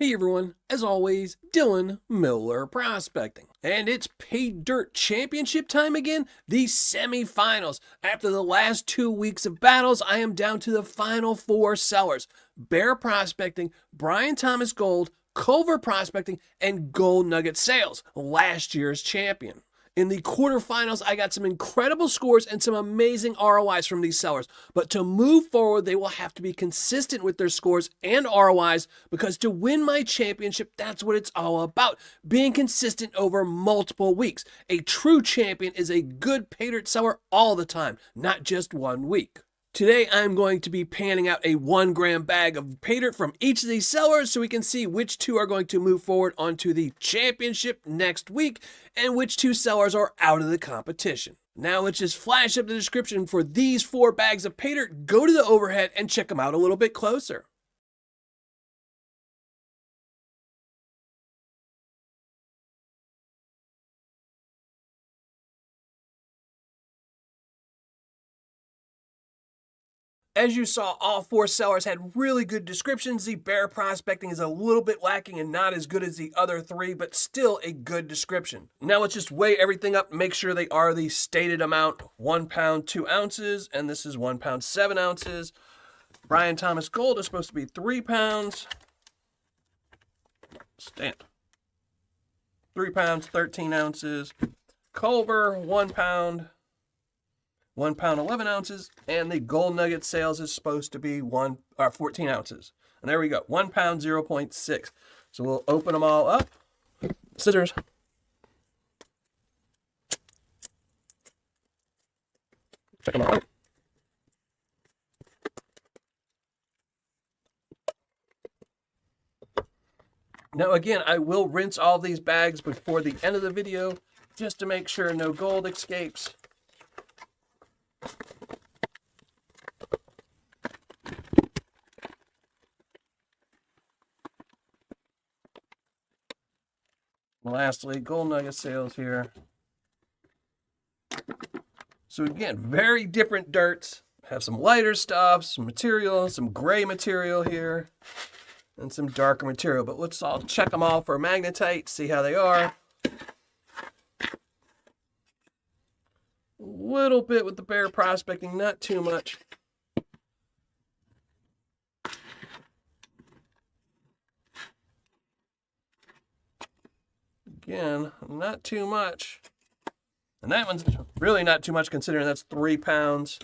Hey everyone, as always, Dylan Miller Prospecting. And it's Paydirt Championship time again, the semifinals. After the last 2 weeks of battles, I am down to the final 4 sellers. Bear Prospecting, Brian Thomas Gold, Culver Prospecting, and Gold Nugget Sales, last year's champion. In the quarterfinals, I got some incredible scores and some amazing ROIs from these sellers. But to move forward, they will have to be consistent with their scores and ROIs, because to win my championship, that's what it's all about. Being consistent over multiple weeks. A true champion is a good Paydirt seller all the time, not just 1 week. Today, I'm going to be panning out a 1 gram bag of Paydirt from each of these sellers so we can see which 2 are going to move forward onto the championship next week and which 2 sellers are out of the competition. Now let's just flash up the description for these 4 bags of Paydirt, go to the overhead and check them out a little bit closer. As you saw, all 4 sellers had really good descriptions. The Bear Prospecting is a little bit lacking and not as good as the other 3, but still a good description. Now let's just weigh everything up and make sure they are the stated amount. 1 pound, 2 ounces, and this is 1 pound, 7 ounces. Brian Thomas Gold is supposed to be 3 pounds. Stamp. 3 pounds, 13 ounces. Culver, 1 pound. 1 pound, 11 ounces, and the Gold Nugget Sales is supposed to be 14 ounces. And there we go, 1 pound, 0.6. So we'll open them all up. Scissors. Check them out. Now again, I will rinse all these bags before the end of the video, just to make sure no gold escapes. Lastly, Gold Nugget Sales here. So again, very different dirts. Have some lighter stuff, some material, some gray material here, and some darker material. But let's all check them all for magnetite, see how they are. A little bit with the Bear Prospecting, not too much. Again, not too much. And that one's really not too much considering that's 3 pounds.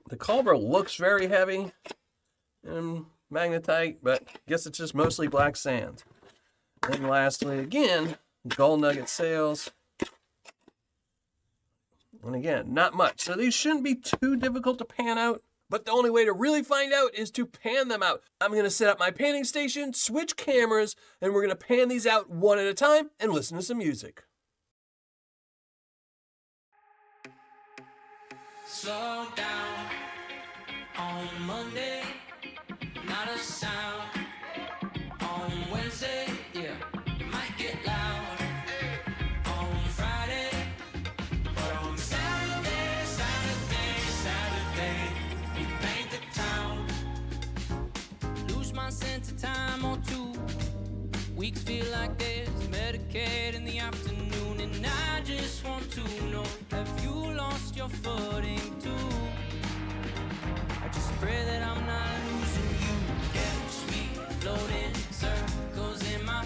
The Culver looks very heavy and magnetite, but I guess it's just mostly black sand. And lastly, again, Gold Nugget Sales. And again, not much. So these shouldn't be too difficult to pan out. But the only way to really find out is to pan them out. I'm going to set up my panning station, switch cameras, and we're going to pan these out one at a time and listen to some music. Slow down on Monday, not a sound. On Wednesday, yeah, might get loud. On Friday, but on Saturday, we paint the town. Lose my sense of time or 2. Weeks feel like there's Medicaid in the afternoon, and I just want to know, have you lost your footing too? I just pray that I'm not losing you. Catch me floating circles in my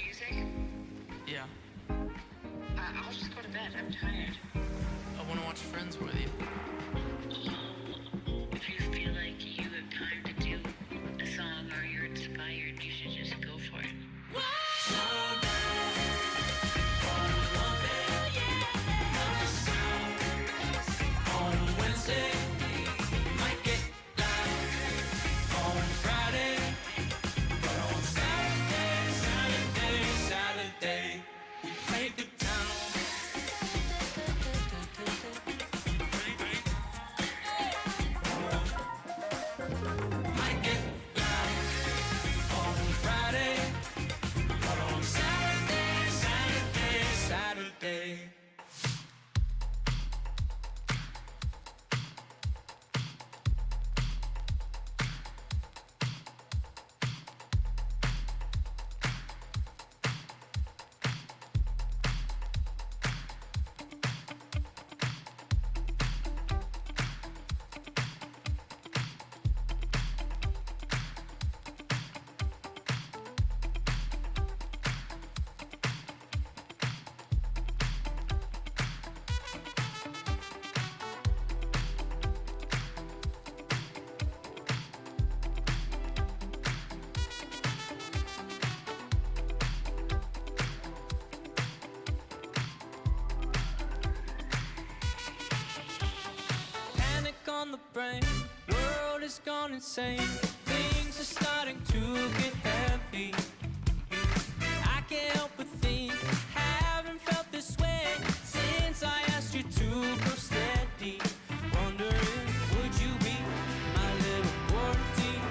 music? Yeah. I'll just go to bed. I'm tired. I want to watch Friends with you. If you feel like you have time to do a song or you're inspired, you should just go for it. On Wednesday, might get live on Friday, but on Saturday, we paint the town. Might get live on Friday, but on Saturday. Panic on the brain, world has gone insane. Things are starting to get heavy. I can't help but think, haven't felt this way since I asked you to go steady. Wondering, would you be my little quarantine,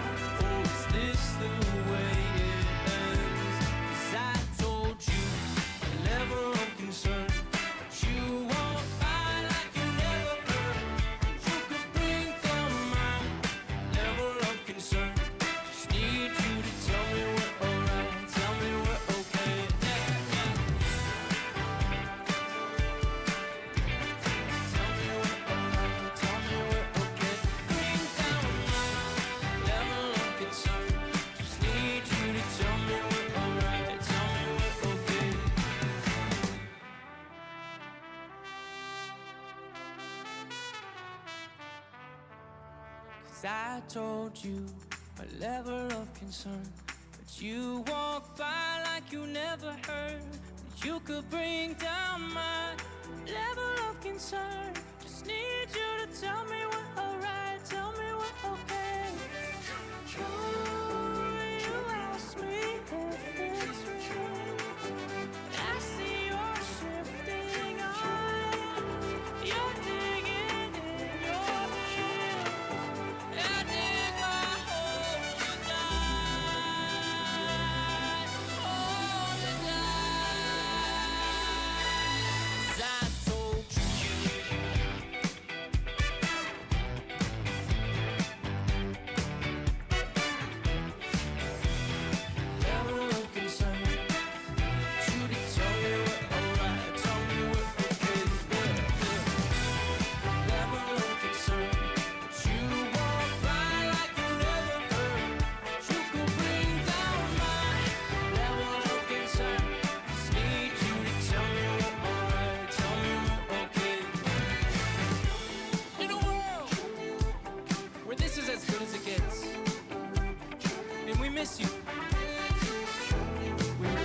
or is this the way it ends? 'Cause I told you a level of concern, but you won't find like you never heard. You could bring down my level of concern. Just need you to tell me we're alright, tell me we're okay. Tell me we're alright, tell me we're okay. Bring down my level of concern. Just need you to tell me we're alright, tell me we're okay. 'Cause I told you a level of concern, but you walk by like you never heard. That you could bring down my level of concern. Just need you to tell me we're alright, tell me we're okay. Ooh, you asked me if it's real. I see you're shifting eyes. You're digging in your heels. I dig my hole to die, hole to die. 'Cause I told you. Level of concern. You to tell me we're alright, tell me we're okay. Level of concern. You walk by like you never heard. You could bring down my level of concern. Just need you to tell me we're alright, tell me we're okay. In a world where this is as good as it gets, and we miss you. We really do.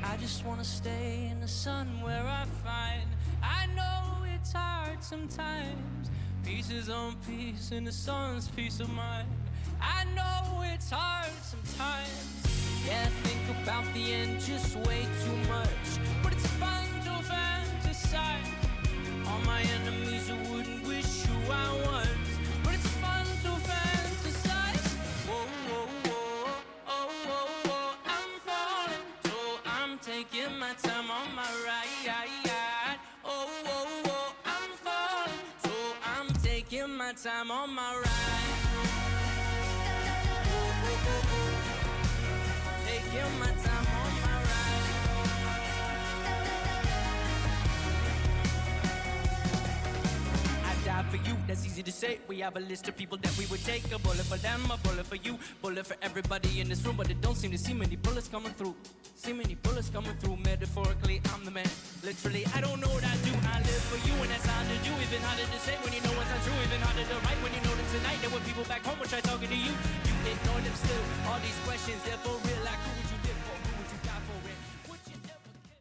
I just wanna stay in the sun where I find. I know it's hard sometimes. Pieces on peace in the sun's peace of mind. I know it's hard sometimes. Yeah, think about the end just way too much. But it's fun to fantasize. All my enemies who wouldn't my time on my ride. Taking my time on my ride. I die for you, that's easy to say. We have a list of people that we would take. A bullet for them, a bullet for you, bullet for everybody in this room. But it don't seem to see many bullets coming through. See many bullets coming through. Metaphorically, I'm the man. Literally, I don't know what I do. I live for you, and that's hard to do. Even harder to say when you know what's not true. Even harder to write when you know that tonight there were people back home will try talking to you. You ignore them still. All these questions, they're for real. Like who would you live for? Who would you die for? And would you ever kill?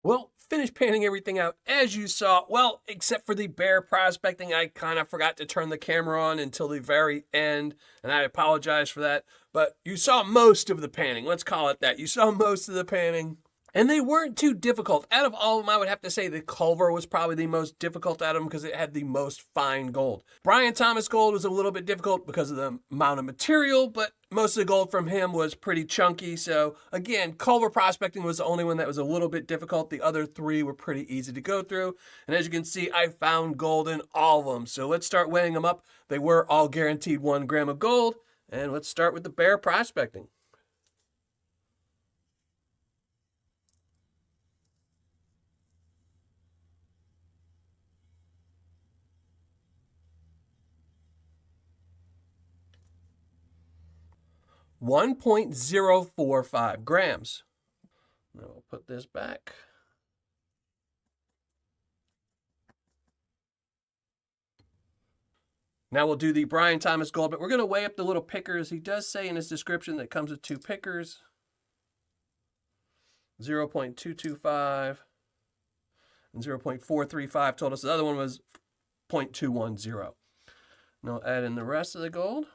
Well, finished painting everything out as you saw. Well, except for the bear prospecting, I kind of forgot to turn the camera on until the very end, and I apologize for that. But you saw most of the painting. Let's call it that. You saw most of the painting. And they weren't too difficult. Out of all of them, I would have to say the Culver was probably the most difficult out of them because it had the most fine gold. Brian Thomas gold was a little bit difficult because of the amount of material, but most of the gold from him was pretty chunky. So again, Culver prospecting was the only one that was a little bit difficult. The other three were pretty easy to go through. And as you can see, I found gold in all of them. So let's start weighing them up. They were all guaranteed 1 gram of gold. And let's start with the bear prospecting. .045 grams. Now we'll put this back. Now we'll do the Brian Thomas gold, but we're going to weigh up the little pickers. He does say in his description that it comes with 2 pickers. 0.225 and 0.435 total. So the other one was 0.210. Now I'll add in the rest of the gold.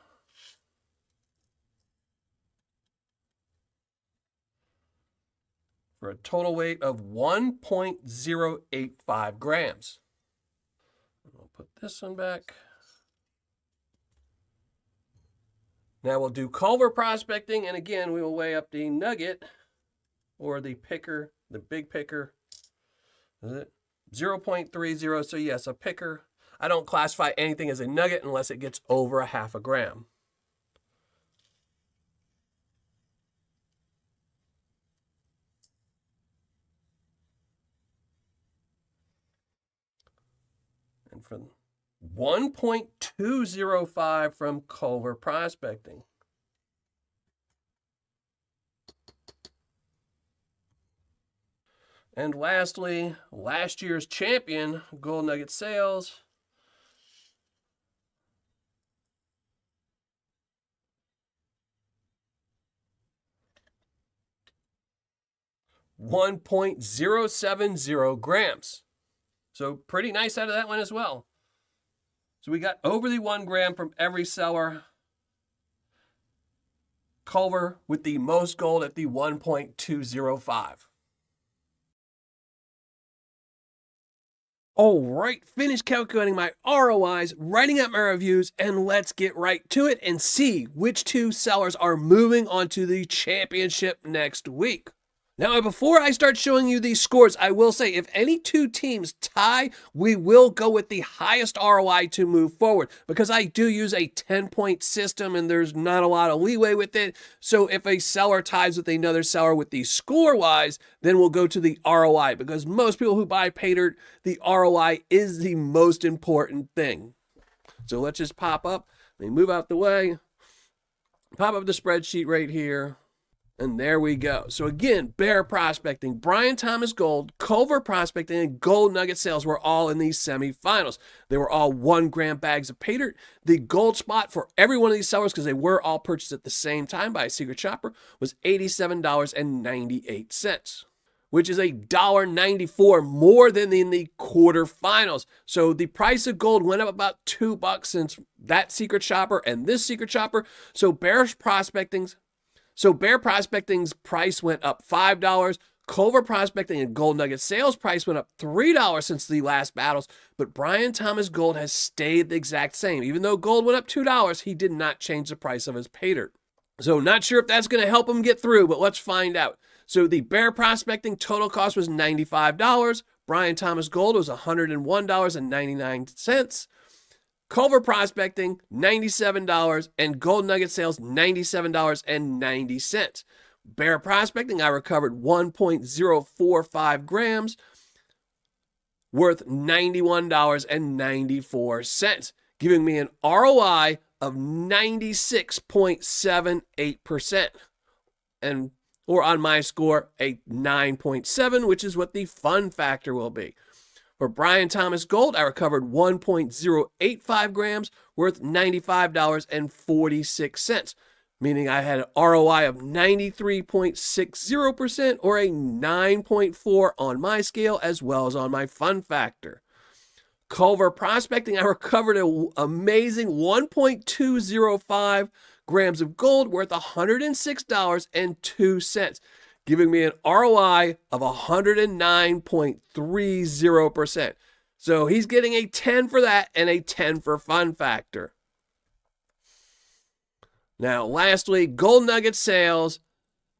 For a total weight of 1.085 grams. I'll put this one back. Now we'll do Culver prospecting, and again, we will weigh up the nugget, or the picker, the big picker. Is it? 0.30, so yes, a picker. I don't classify anything as a nugget unless it gets over a half a gram. And for 1.205 from Culver prospecting. And lastly, last year's champion, Gold Nugget Sales. .070 grams. So pretty nice out of that one as well. So we got over the 1 gram from every seller. Culver with the most gold at the 1.205. All right, finished calculating my ROIs, writing out my reviews, and let's get right to it and see which 2 sellers are moving on to the championship next week. Now, before I start showing you these scores, I will say if any 2 teams tie, we will go with the highest ROI to move forward because I do use a 10-point system and there's not a lot of leeway with it. So if a seller ties with another seller with the score-wise, then we'll go to the ROI because most people who buy Paydirt, the ROI is the most important thing. So let's just pop up. Let me move out the way. Pop up the spreadsheet right here. And there we go. So again, bear prospecting, Brian Thomas gold, Culver prospecting, and Gold Nugget Sales were all in these semifinals. They were all 1 gram bags of Paydirt. The gold spot for every one of these sellers, because they were all purchased at the same time by a secret shopper, was $87.98, which is $1.94 more than in the quarterfinals. So the price of gold went up about $2 since that secret shopper and this secret shopper. So bear prospecting's price went up $5. Culver prospecting and Gold Nugget Sales price went up $3 since the last battles, but Brian Thomas gold has stayed the exact same. Even though gold went up $2, he did not change the price of his Paydirt. So not sure if that's going to help him get through, but let's find out. So the bear prospecting total cost was $95. Brian Thomas gold was $101.99. Culver Prospecting, $97, and Gold Nugget Sales, $97.90. Bear Prospecting, I recovered 1.045 grams, worth $91.94, giving me an ROI of 96.78%. Or on my score, a 9.7, which is what the fun factor will be. For Brian Thomas Gold, I recovered 1.085 grams, worth $95.46, meaning I had an ROI of 93.60%, or a 9.4 on my scale, as well as on my fun factor. Culver Prospecting, I recovered an amazing 1.205 grams of gold, worth $106.02, giving me an ROI of 109.30%. So he's getting a 10 for that and a 10 for fun factor. Now, lastly, Gold Nugget Sales,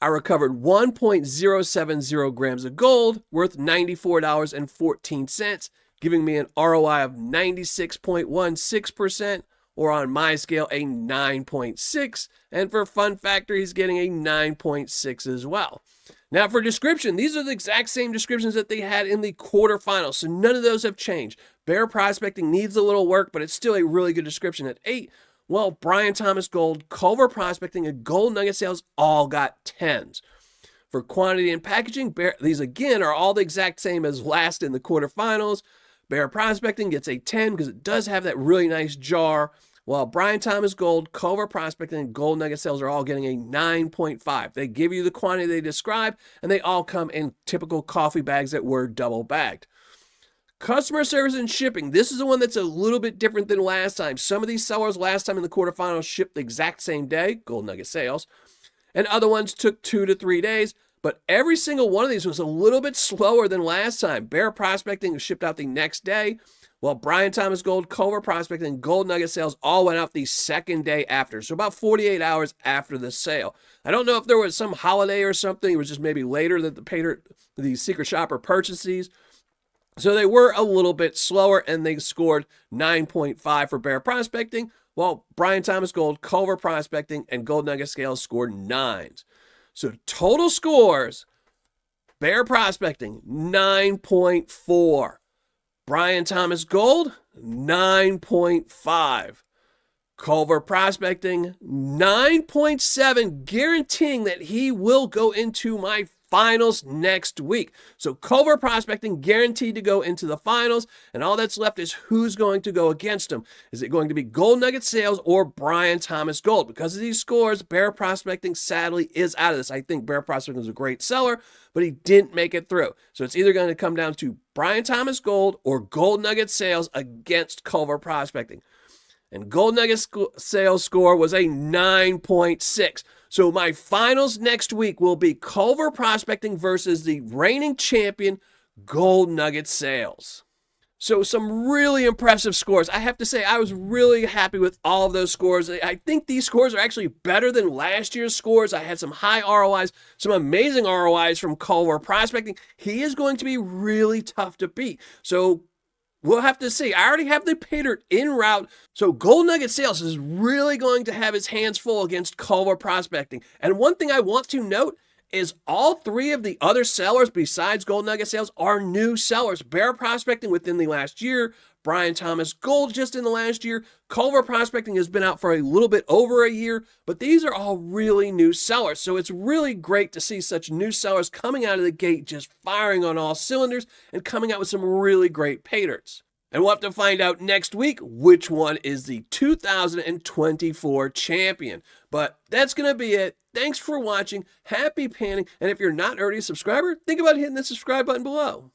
I recovered 1.070 grams of gold, worth $94.14, giving me an ROI of 96.16%, or on my scale, a 9.6. And for fun factor, he's getting a 9.6 as well. Now, for description, these are the exact same descriptions that they had in the quarterfinals, so none of those have changed. Bear Prospecting needs a little work, but it's still a really good description at 8. Well, Brian Thomas Gold, Culver Prospecting, and Gold Nugget Sales all got 10s. For quantity and packaging, these again are all the exact same as last in the quarterfinals. Bear Prospecting gets a 10 because it does have that really nice jar, while Brian Thomas Gold, Culver Prospecting, and Gold Nugget Sales are all getting a 9.5. They give you the quantity they describe, and they all come in typical coffee bags that were double bagged. Customer service and shipping. This is the one that's a little bit different than last time. Some of these sellers last time in the quarterfinals shipped the exact same day, Gold Nugget Sales, and other ones took 2 to 3 days. But every single one of these was a little bit slower than last time. Bear Prospecting was shipped out the next day, while Brian Thomas Gold, Culver Prospecting, and Gold Nugget Sales all went out the second day after. So about 48 hours after the sale. I don't know if there was some holiday or something. It was just maybe later that the secret shopper purchased these. So they were a little bit slower, and they scored 9.5 for Bear Prospecting, while Brian Thomas Gold, Culver Prospecting, and Gold Nugget Sales scored 9s. So total scores, Bear Prospecting, 9.4. Brian Thomas Gold, 9.5. Culver Prospecting, 9.7, guaranteeing that he will go into my finals next week. So Culver Prospecting guaranteed to go into the finals, and all that's left is who's going to go against him. Is it going to be Gold Nugget Sales or Brian Thomas Gold? Because of these scores, Bear Prospecting sadly is out of this. I think Bear Prospecting was a great seller, but he didn't make it through. So it's either going to come down to Brian Thomas Gold or Gold Nugget Sales against Culver Prospecting. And Gold Nugget Sales score was a 9.6. So my finals next week will be Culver Prospecting versus the reigning champion, Gold Nugget Sales. So some really impressive scores. I have to say, I was really happy with all of those scores. I think these scores are actually better than last year's scores. I had some high ROIs, some amazing ROIs from Culver Prospecting. He is going to be really tough to beat. So we'll have to see. I already have the Paydirt en route. So Gold Nugget Sales is really going to have his hands full against Culver Prospecting. And one thing I want to note is all 3 of the other sellers besides Gold Nugget Sales are new sellers. Bear Prospecting within the last year, Brian Thomas Gold just in the last year, Culver Prospecting has been out for a little bit over a year, but these are all really new sellers. So it's really great to see such new sellers coming out of the gate just firing on all cylinders and coming out with some really great Paydirts. And we'll have to find out next week which one is the 2024 champion. But that's going to be it. Thanks for watching. Happy panning. And if you're not already a subscriber, think about hitting the subscribe button below.